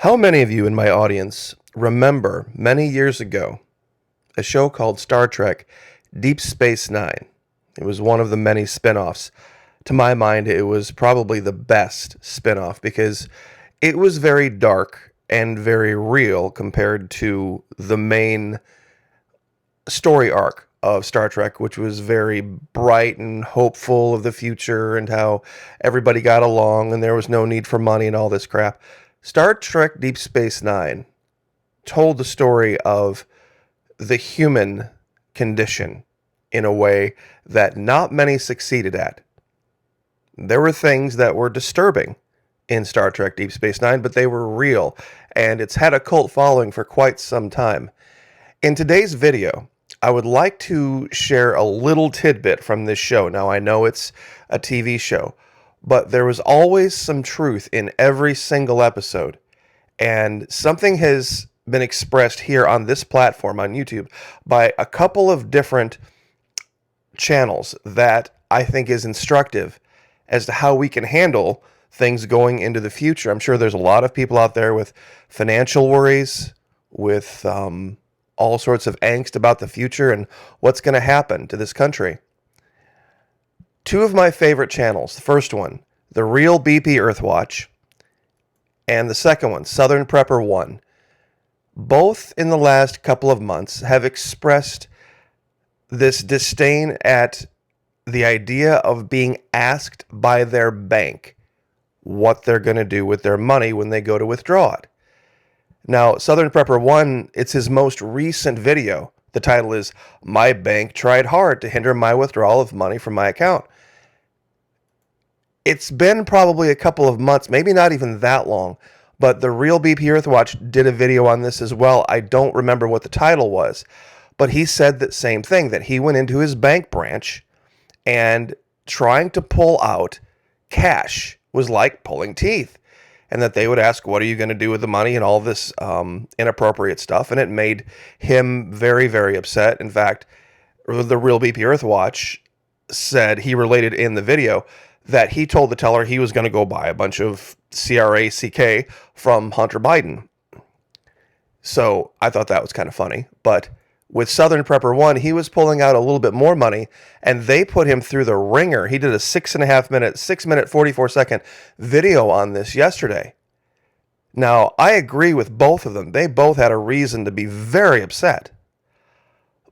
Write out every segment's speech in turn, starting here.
How many of you in my audience remember many years ago a show called Star Trek Deep Space Nine? It was one of the many spin-offs. To my mind, it was probably the best spin-off because it was very dark and very real compared to the main story arc of Star Trek, which was very bright and hopeful of the future and how everybody got along and there was no need for money and all this crap. Star Trek Deep Space Nine told the story of the human condition in a way that not many succeeded at. There were things that were disturbing in Star Trek Deep Space Nine, but they were real, and it's had a cult following for quite some time. In today's video, I would like to share a little tidbit from this show. Now, I know it's a TV show, but there was always some truth in every single episode, and something has been expressed here on this platform on YouTube by a couple of different channels that I think is instructive as to how we can handle things going into the future. I'm sure there's a lot of people out there with financial worries, with all sorts of angst about the future and what's going to happen to this country. Two of my favorite channels, the first one, The Real BP Earthwatch, and the second one, Southern Prepper 1, both in the last couple of months have expressed this disdain at the idea of being asked by their bank what they're going to do with their money when they go to withdraw it. Now, Southern Prepper 1, it's his most recent video. The title is, "My Bank Tried Hard to Hinder My Withdrawal of Money from My Account." It's been probably a couple of months, maybe not even that long, but the Real BP Earthwatch did a video on this as well. I don't remember what the title was, but he said that same thing, that he went into his bank branch and trying to pull out cash was like pulling teeth, and that they would ask, what are you going to do with the money and all this inappropriate stuff, and it made him very, very upset. In fact, the Real BP Earthwatch said, he related in the video, that he told the teller he was going to go buy a bunch of CRACK from Hunter Biden. So I thought that was kind of funny. But with Southern Prepper 1, he was pulling out a little bit more money, and they put him through the ringer. He did a 6 minute, 44-second video on this yesterday. Now, I agree with both of them. They both had a reason to be very upset.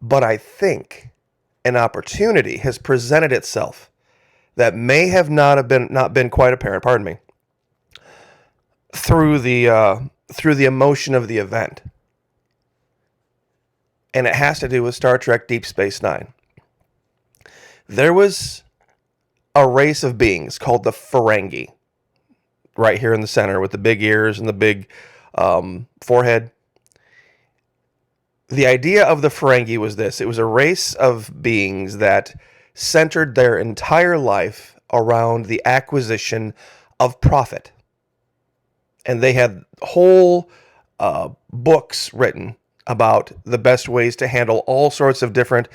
But I think an opportunity has presented itself that may have not been quite apparent, pardon me, through the emotion of the event. And it has to do with Star Trek Deep Space Nine. There was a race of beings called the Ferengi, right here in the center with the big ears and the big forehead. The idea of the Ferengi was this. It was a race of beings that centered their entire life around the acquisition of profit. And they had whole books written about the best ways to handle all sorts of different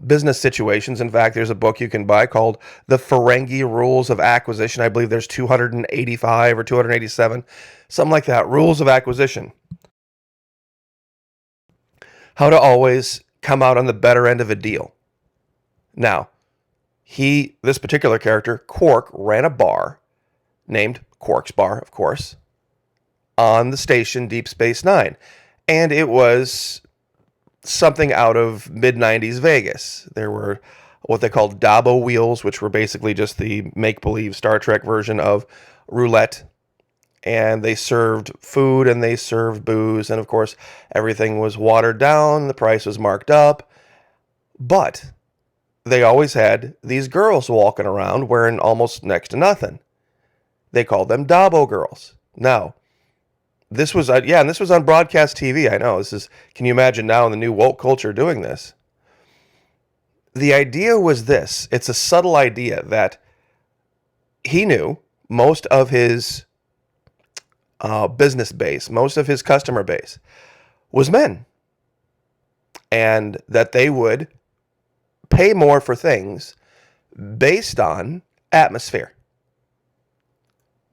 business situations. In fact, there's a book you can buy called The Ferengi Rules of Acquisition. I believe there's 285 or 287, something like that. Rules of Acquisition. How to always come out on the better end of a deal. Now, this particular character, Quark, ran a bar named Quark's Bar, of course, on the station Deep Space Nine. And it was something out of mid-90s Vegas. There were what they called Dabo wheels, which were basically just the make-believe Star Trek version of roulette. And they served food and they served booze. And of course, everything was watered down. The price was marked up. But they always had these girls walking around wearing almost next to nothing. They called them Dabo girls. Now, this was and this was on broadcast TV. I know, can you imagine now in the new woke culture doing this? The idea was this. It's a subtle idea that he knew most of his business base, most of his customer base was men. And that they would pay more for things based on atmosphere.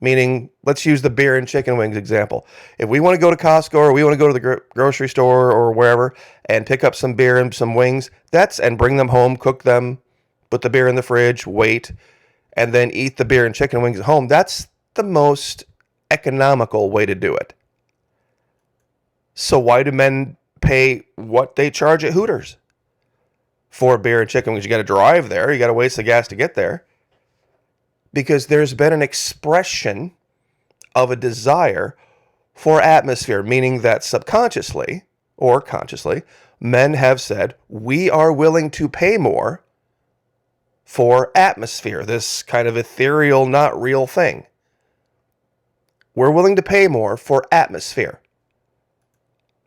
Meaning, let's use the beer and chicken wings example. If we want to go to Costco or we want to go to the grocery store or wherever and pick up some beer and some wings, and bring them home, cook them, put the beer in the fridge, wait, and then eat the beer and chicken wings at home, that's the most economical way to do it. So why do men pay what they charge at Hooters for beer and chicken wings? You got to drive there. You got to waste the gas to get there. Because there's been an expression of a desire for atmosphere, meaning that subconsciously or consciously, men have said, we are willing to pay more for atmosphere, this kind of ethereal, not real thing. We're willing to pay more for atmosphere.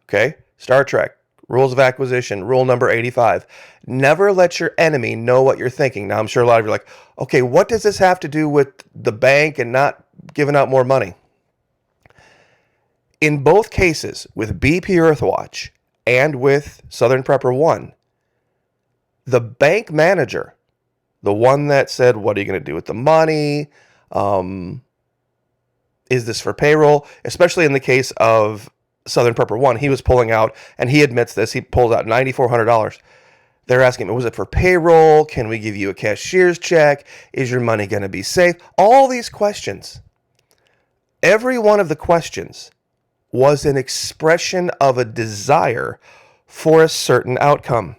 Okay? Star Trek, rules of acquisition, rule number 85. Never let your enemy know what you're thinking. Now, I'm sure a lot of you are like, okay, what does this have to do with the bank and not giving out more money? In both cases, with BP Earthwatch and with Southern Prepper One, the bank manager, the one that said, what are you going to do with the money? Is this for payroll? Especially in the case of Southern Prepper One, he was pulling out, and he admits this, he pulls out $9,400. They're asking him, was it for payroll? Can we give you a cashier's check? Is your money going to be safe? All these questions. Every one of the questions was an expression of a desire for a certain outcome.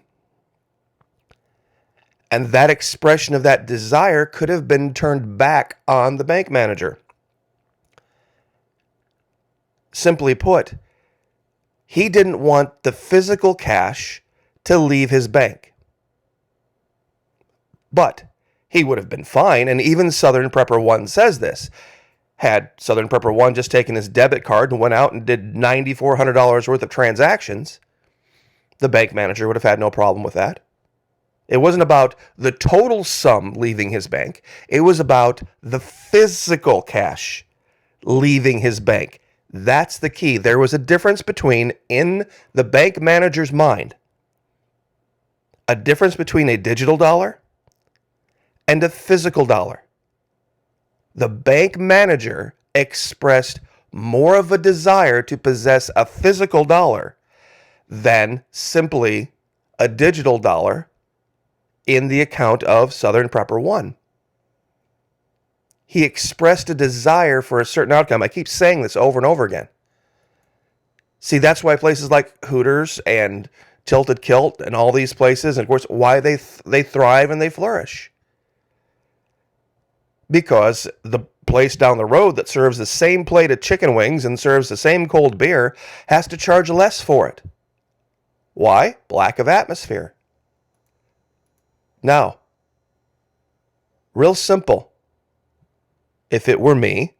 And that expression of that desire could have been turned back on the bank manager. Simply put, he didn't want the physical cash to leave his bank. But he would have been fine, and even Southern Prepper One says this. Had Southern Prepper One just taken his debit card and went out and did $9,400 worth of transactions, the bank manager would have had no problem with that. It wasn't about the total sum leaving his bank. It was about the physical cash leaving his bank. That's the key. There was a difference between, in the bank manager's mind, a difference between a digital dollar and a physical dollar. The bank manager expressed more of a desire to possess a physical dollar than simply a digital dollar in the account of Southern Prepper One. He expressed a desire for a certain outcome. I keep saying this over and over again. See, that's why places like Hooters and Tilted Kilt and all these places, and of course, why they thrive and they flourish. Because the place down the road that serves the same plate of chicken wings and serves the same cold beer has to charge less for it. Why? Lack of atmosphere. Now, real simple. If it were me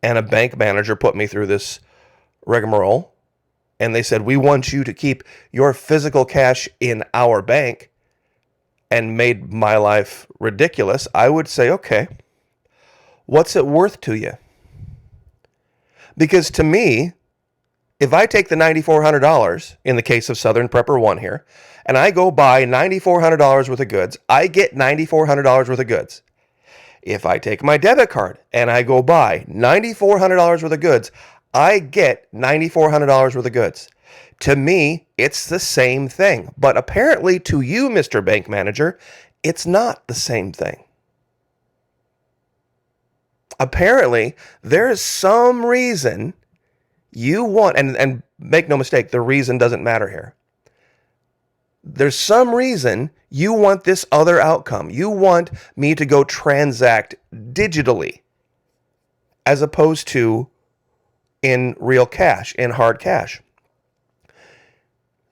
and a bank manager put me through this rigmarole and they said, we want you to keep your physical cash in our bank, and made my life ridiculous, I would say, okay, what's it worth to you? Because to me, if I take the $9,400 in the case of Southern Prepper One here, and I go buy $9,400 worth of goods, I get $9,400 worth of goods. If I take my debit card and I go buy $9,400 worth of goods, I get $9,400 worth of goods. To me, it's the same thing. But apparently to you, Mr. Bank Manager, it's not the same thing. Apparently, there is some reason you want, and make no mistake, the reason doesn't matter here. There's some reason you want this other outcome. You want me to go transact digitally as opposed to in real cash, in hard cash.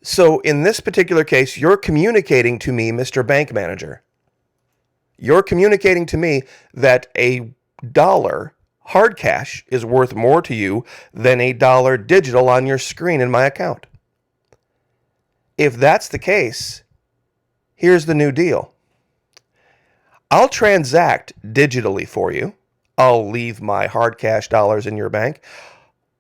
So in this particular case, you're communicating to me, Mr. Bank Manager, you're communicating to me that a dollar hard cash is worth more to you than a dollar digital on your screen in my account. If that's the case, here's the new deal. I'll transact digitally for you. I'll leave my hard cash dollars in your bank.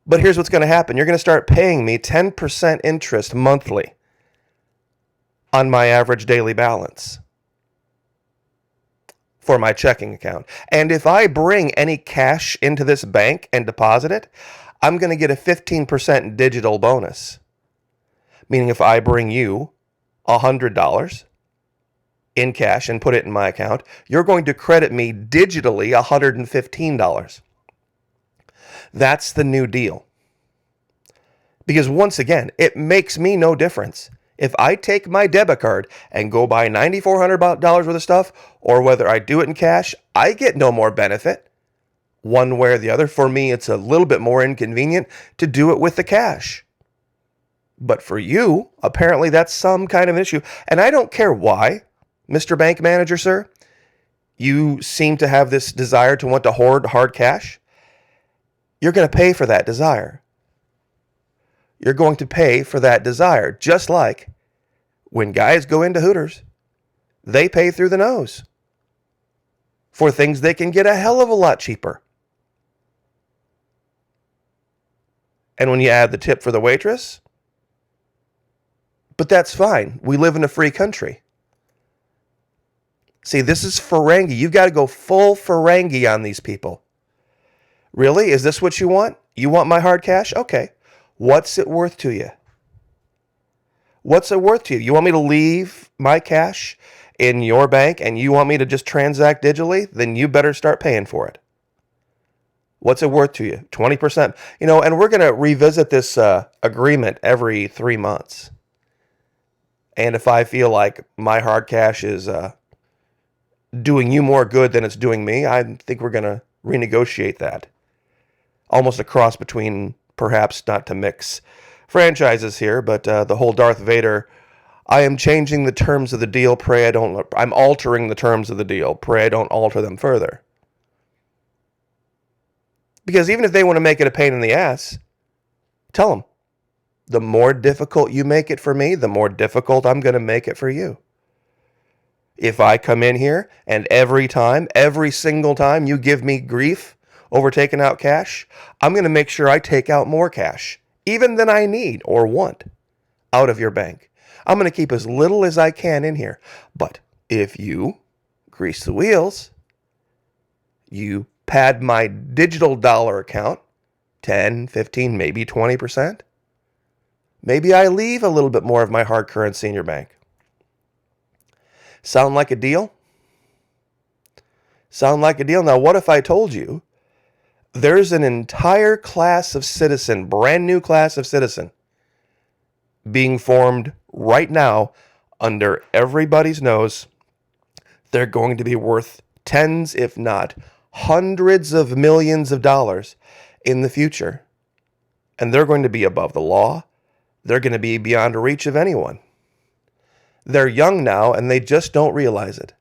But here's what's going to happen. You're going to start paying me 10% interest monthly on my average daily balance. for my checking account. And if I bring any cash into this bank and deposit it, I'm going to get a 15% digital bonus. Meaning if I bring you $100 in cash and put it in my account, you're going to credit me digitally $115. That's the new deal. Because once again, it makes me no difference. If I take my debit card and go buy $9,400 worth of stuff, or whether I do it in cash, I get no more benefit one way or the other. For me, it's a little bit more inconvenient to do it with the cash. But for you, apparently that's some kind of issue. And I don't care why, Mr. Bank Manager, sir, you seem to have this desire to want to hoard hard cash. You're going to pay for that desire. You're going to pay for that desire. Just like when guys go into Hooters, they pay through the nose for things they can get a hell of a lot cheaper. And when you add the tip for the waitress, but that's fine. We live in a free country. See, this is Ferengi. You've got to go full Ferengi on these people. Really? Is this what you want? You want my hard cash? Okay. What's it worth to you? What's it worth to you? You want me to leave my cash in your bank and you want me to just transact digitally? Then you better start paying for it. What's it worth to you? 20%. And we're going to revisit this agreement every 3 months. And if I feel like my hard cash is doing you more good than it's doing me, I think we're going to renegotiate that. Almost a cross between, perhaps not to mix franchises here, but the whole Darth Vader, I am changing the terms of the deal, pray I don't, I'm altering the terms of the deal, pray I don't alter them further. Because even if they want to make it a pain in the ass, tell them, the more difficult you make it for me, the more difficult I'm going to make it for you. If I come in here and every single time you give me grief over taking out cash, I'm going to make sure I take out more cash, even than I need or want, out of your bank. I'm going to keep as little as I can in here. But if you grease the wheels, you pad my digital dollar account, 10, 15, maybe 20%, maybe I leave a little bit more of my hard currency in your bank. Sound like a deal? Sound like a deal? Now, what if I told you there's an entire class of citizen, brand new class of citizen, being formed right now under everybody's nose? They're going to be worth tens, if not hundreds of millions of dollars in the future. And they're going to be above the law. They're going to be beyond reach of anyone. They're young now, and they just don't realize it.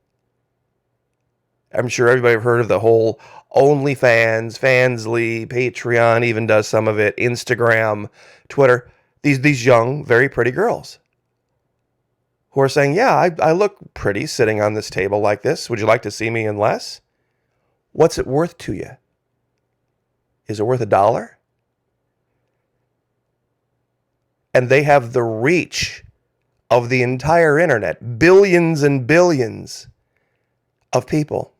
I'm sure everybody heard of the whole OnlyFans, Fansly, Patreon even does some of it, Instagram, Twitter. These young, very pretty girls who are saying, yeah, I look pretty sitting on this table like this. Would you like to see me in less? What's it worth to you? Is it worth $1? And they have the reach of the entire internet, billions and billions of people.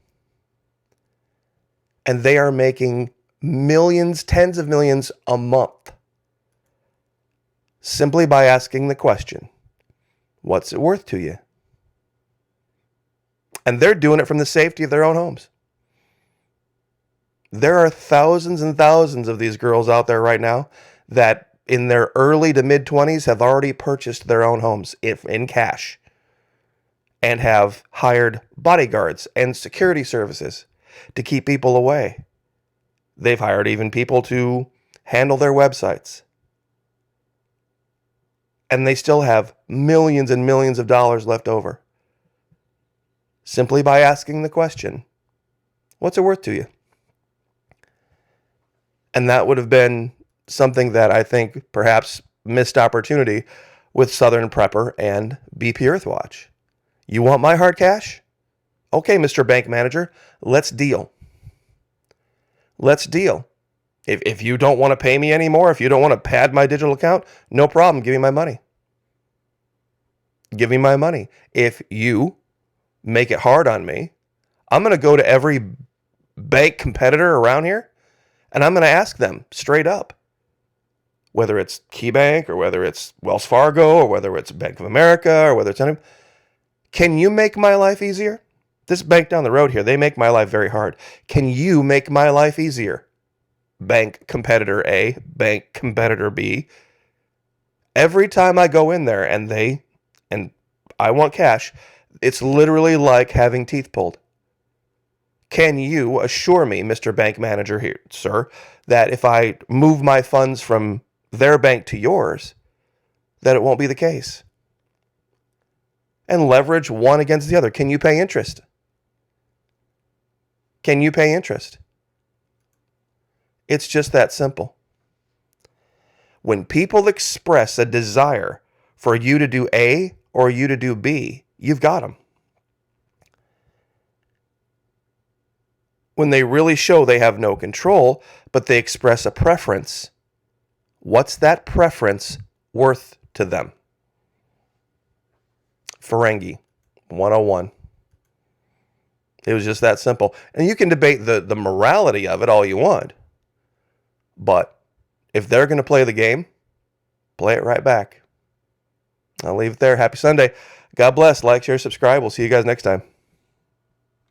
And they are making millions, tens of millions a month simply by asking the question, what's it worth to you? And they're doing it from the safety of their own homes. There are thousands and thousands of these girls out there right now that in their early to mid-20s have already purchased their own homes in cash and have hired bodyguards and security services to keep people away. They've hired even people to handle their websites. And they still have millions and millions of dollars left over simply by asking the question, what's it worth to you? And that would have been something that I think perhaps missed opportunity with Southern Prepper and BP Earthwatch. You want my hard cash? Okay, Mr. Bank Manager, let's deal. Let's deal. If you don't want to pay me anymore, if you don't want to pad my digital account, no problem. Give me my money. Give me my money. If you make it hard on me, I'm going to go to every bank competitor around here and I'm going to ask them straight up, whether it's KeyBank or whether it's Wells Fargo or whether it's Bank of America or whether it's any, can you make my life easier? This bank down the road here, they make my life very hard. Can you make my life easier? Bank competitor A, bank competitor B. Every time I go in there and I want cash, it's literally like having teeth pulled. Can you assure me, Mr. Bank Manager here, sir, that if I move my funds from their bank to yours, that it won't be the case? And leverage one against the other. Can you pay interest? Can you pay interest? It's just that simple. When people express a desire for you to do A or you to do B, you've got them. When they really show they have no control, but they express a preference, what's that preference worth to them? Ferengi 101. It was just that simple. And you can debate the morality of it all you want. But if they're going to play the game, play it right back. I'll leave it there. Happy Sunday. God bless. Like, share, subscribe. We'll see you guys next time.